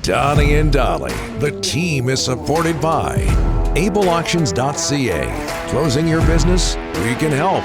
Donnie and Dolly, the team is supported by ableauctions.ca. Closing your business? We can help.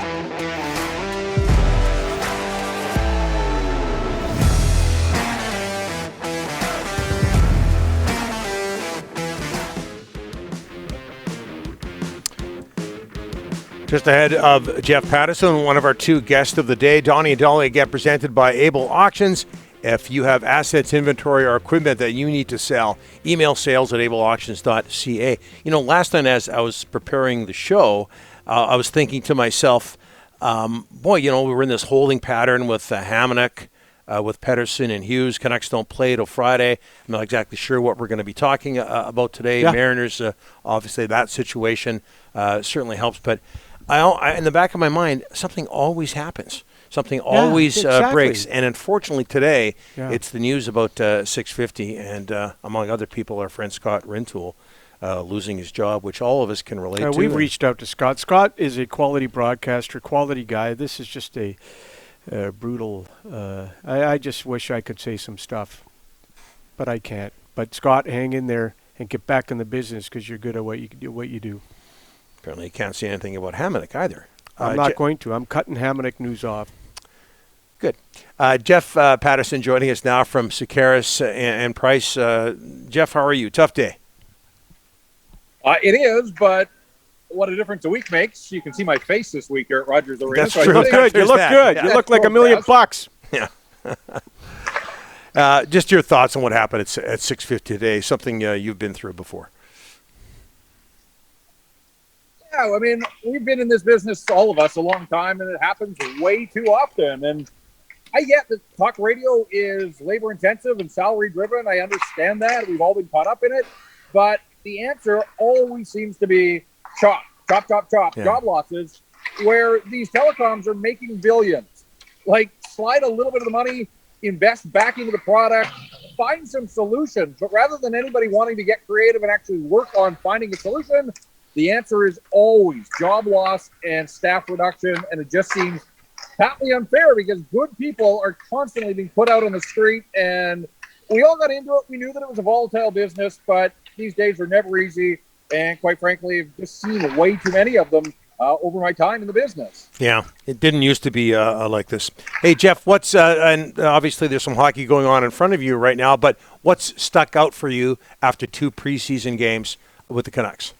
Just ahead of Jeff Paterson, one of our two guests of the day, Donnie and Dolly, get presented by Able Auctions. If you have assets, inventory, or equipment that you need to sell, email sales@ableauctions.ca. You know, last night as I was preparing the show, I was thinking to myself, we were in this holding pattern with Hamonic, with Pettersson and Hughes. Canucks don't play till Friday. I'm not exactly sure what we're going to be talking about today. Yeah. Mariners, obviously that situation certainly helps, but I, in the back of my mind, something always happens. Something always breaks. And unfortunately today, it's the news about 650 and among other people, our friend Scott Rintoul losing his job, which all of us can relate to. We've reached out to Scott. Scott is a quality broadcaster, quality guy. This is just a brutal. I just wish I could say some stuff, but I can't. But Scott, hang in there and get back in the business because you're good at what you do. Apparently you can't say anything about Hamonic either. I'm not going to. I'm cutting Hamonic news off. Good. Jeff Paterson joining us now from Sekeres and Price. Jeff, how are you? Tough day. It is, but what a difference a week makes. You can see my face this week here at Rogers Arena. That's true. Good. You look good. Yeah. You look like $1 million. Yeah. Just your thoughts on what happened at 6:50 today, something you've been through before. Yeah, I mean, we've been in this business, all of us, a long time, and it happens way too often. And I get that talk radio is labor-intensive and salary-driven. I understand that. We've all been caught up in it. But the answer always seems to be chop, job losses, where these telecoms are making billions. Like, slide a little bit of the money, invest back into the product, find some solutions. But rather than anybody wanting to get creative and actually work on finding a solution, the answer is always job loss and staff reduction, and it just seems patently unfair because good people are constantly being put out on the street, and we all got into it. We knew that it was a volatile business, but these days are never easy, and quite frankly, I've just seen way too many of them over my time in the business. Yeah, it didn't used to be like this. Hey, Jeff, what's and obviously there's some hockey going on in front of you right now, but what's stuck out for you after 2 preseason games with the Canucks?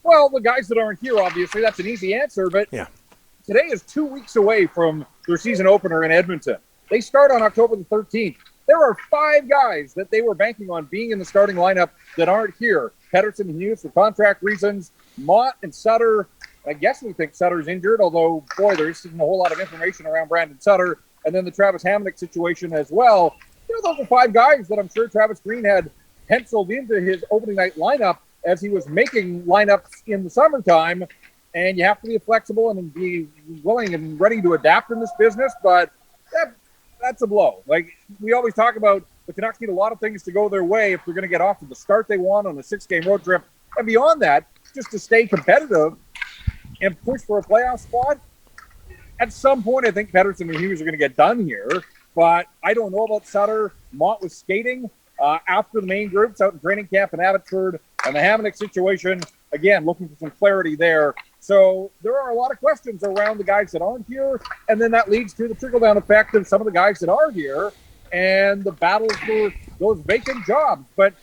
Well, the guys that aren't here, obviously, that's an easy answer, but today is 2 weeks away from their season opener in Edmonton. They start on October the 13th. There are 5 guys that they were banking on being in the starting lineup that aren't here. Pettersson and Hughes for contract reasons, Mott and Sutter. I guess we think Sutter's injured, although, boy, there isn't a whole lot of information around Brandon Sutter. And then the Travis Hamonic situation as well. Those are 5 guys that I'm sure Travis Green had penciled into his opening night lineup as he was making lineups in the summertime. And you have to be flexible and be willing and ready to adapt in this business, but that's a blow. Like we always talk about, the Canucks need a lot of things to go their way if they're going to get off to the start they want on a 6-game road trip. And beyond that, just to stay competitive and push for a playoff spot, at some point I think Pettersson and Hughes are going to get done here, but I don't know about Sutter. Mott was skating after the main groups out in training camp in Abbotsford, and the Hamonic situation, again, looking for some clarity there. So there are a lot of questions around the guys that aren't here, and then that leads to the trickle-down effect of some of the guys that are here and the battles for those vacant jobs. But,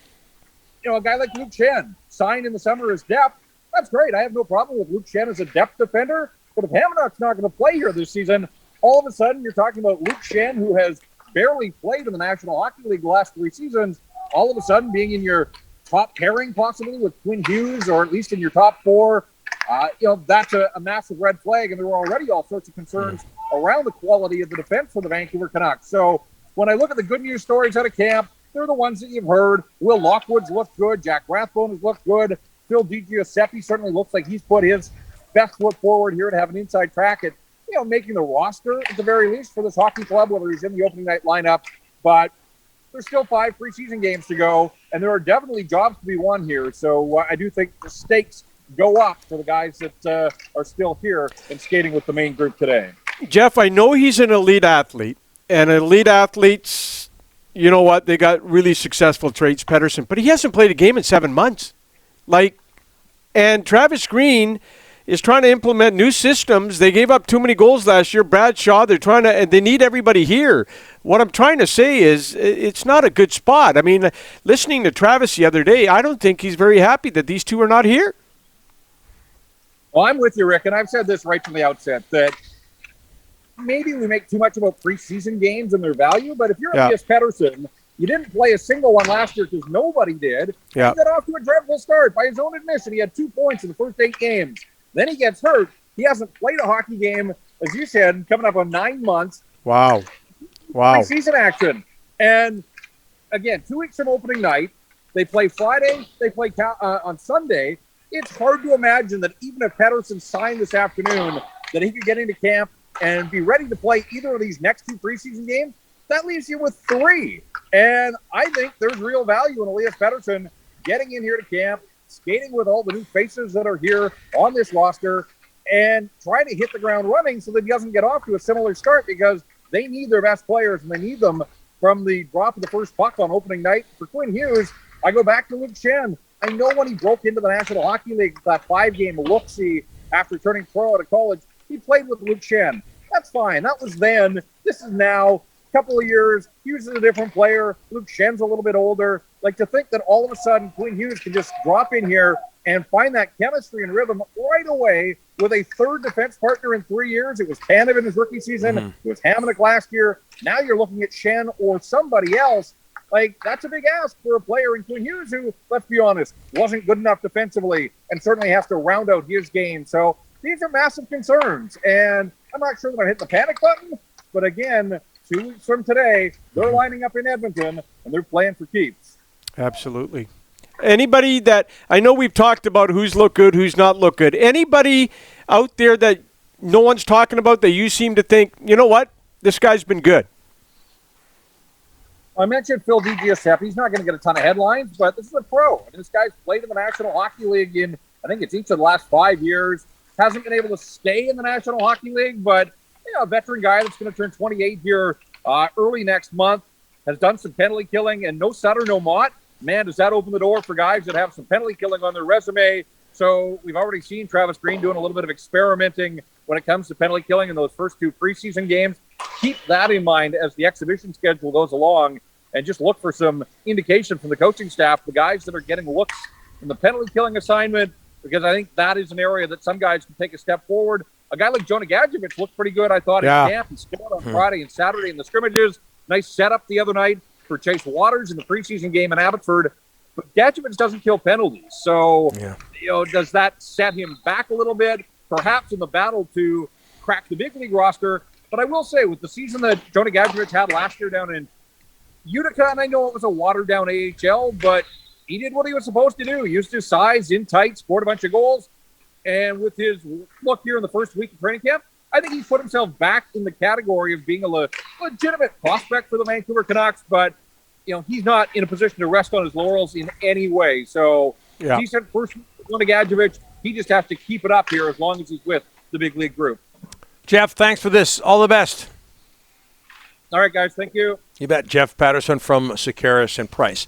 you know, a guy like Luke Schenn, signed in the summer as depth, that's great. I have no problem with Luke Schenn as a depth defender, but if Hamonok's not going to play here this season, all of a sudden you're talking about Luke Schenn, who has barely played in the National Hockey League the last 3 seasons, all of a sudden being in your top pairing possibly with Quinn Hughes, or at least in your top 4. That's a massive red flag, and there were already all sorts of concerns around the quality of the defense for the Vancouver Canucks. So when I look at the good news stories out of camp, they're the ones that you've heard. Will Lockwood's looked good. Jack Rathbone has looked good. Phil DiGiuseppe certainly looks like he's put his best foot forward here to have an inside track at, making the roster at the very least for this hockey club, whether he's in the opening night lineup. But there's still 5 preseason games to go, and there are definitely jobs to be won here. So I do think the stakes go up for the guys that are still here and skating with the main group today. Jeff, I know he's an elite athlete, and elite athletes, you know what? They got really successful trades, Pettersson, but he hasn't played a game in 7 months. And Travis Green is trying to implement new systems. They gave up too many goals last year. Brad Shaw, they need everybody here. What I'm trying to say is it's not a good spot. I mean, listening to Travis the other day, I don't think he's very happy that these two are not here. Well, I'm with you, Rick, and I've said this right from the outset, that maybe we make too much about preseason games and their value, but if you're Elias Pettersson, you didn't play a single one last year because nobody did. Yeah. He got off to a dreadful start. By his own admission, he had 2 points in the first 8 games. Then he gets hurt. He hasn't played a hockey game, as you said, coming up on 9 months. Wow. Preseason action. And, again, 2 weeks from opening night. They play Friday. They play on Sunday. It's hard to imagine that even if Pettersson signed this afternoon, that he could get into camp and be ready to play either of these next 2 preseason games. That leaves you with 3. And I think there's real value in Elias Pettersson getting in here to camp, skating with all the new faces that are here on this roster, and trying to hit the ground running so that he doesn't get off to a similar start, because they need their best players, and they need them from the drop of the first puck on opening night. For Quinn Hughes, I go back to Luke Schenn. I know when he broke into the National Hockey League, that 5-game look-see after turning pro out of college, he played with Luke Schenn. That's fine. That was then. This is now. Couple of years, Hughes is a different player. Luke Schenn's a little bit older. To think that all of a sudden Quinn Hughes can just drop in here and find that chemistry and rhythm right away with a third defense partner in 3 years. It was Tanev in his rookie season. It was Hamonic last year. Now you're looking at Schenn or somebody else. That's a big ask for a player in Quinn Hughes who, let's be honest, wasn't good enough defensively and certainly has to round out his game. So these are massive concerns. And I'm not sure that I'm hitting the panic button, but again, 2 weeks from today, they're lining up in Edmonton, and they're playing for keeps. Absolutely. Anybody that – I know we've talked about who's looked good, who's not looked good. Anybody out there that no one's talking about that you seem to think, you know what, this guy's been good? I mentioned Phil DiGiuseppe. He's not going to get a ton of headlines, but this is a pro. This guy's played in the National Hockey League in, I think it's each of the last 5 years. Hasn't been able to stay in the National Hockey League, but – a veteran guy that's going to turn 28 here early next month, has done some penalty killing, and no Sutter, no Mott. Man, does that open the door for guys that have some penalty killing on their resume. So we've already seen Travis Green doing a little bit of experimenting when it comes to penalty killing in those first 2 preseason games. Keep that in mind as the exhibition schedule goes along, and just look for some indication from the coaching staff, the guys that are getting looks in the penalty killing assignment, because I think that is an area that some guys can take a step forward. A guy like Jonah Gadjevich looked pretty good, I thought, in camp. He scored on Friday and Saturday in the scrimmages. Nice setup the other night for Chase Waters in the preseason game in Abbotsford. But Gadjevich doesn't kill penalties. So, does that set him back a little bit? Perhaps in the battle to crack the big league roster. But I will say, with the season that Jonah Gadjevich had last year down in Utica, and I know it was a watered-down AHL, but he did what he was supposed to do. He used his size in tight, scored a bunch of goals. And with his look here in the first week of training camp, I think he's put himself back in the category of being a legitimate prospect for the Vancouver Canucks. But, he's not in a position to rest on his laurels in any way. So, decent first week for Gadjevich. He just has to keep it up here as long as he's with the big league group. Jeff, thanks for this. All the best. All right, guys. Thank you. You bet. Jeff Paterson from Sekeres and Price.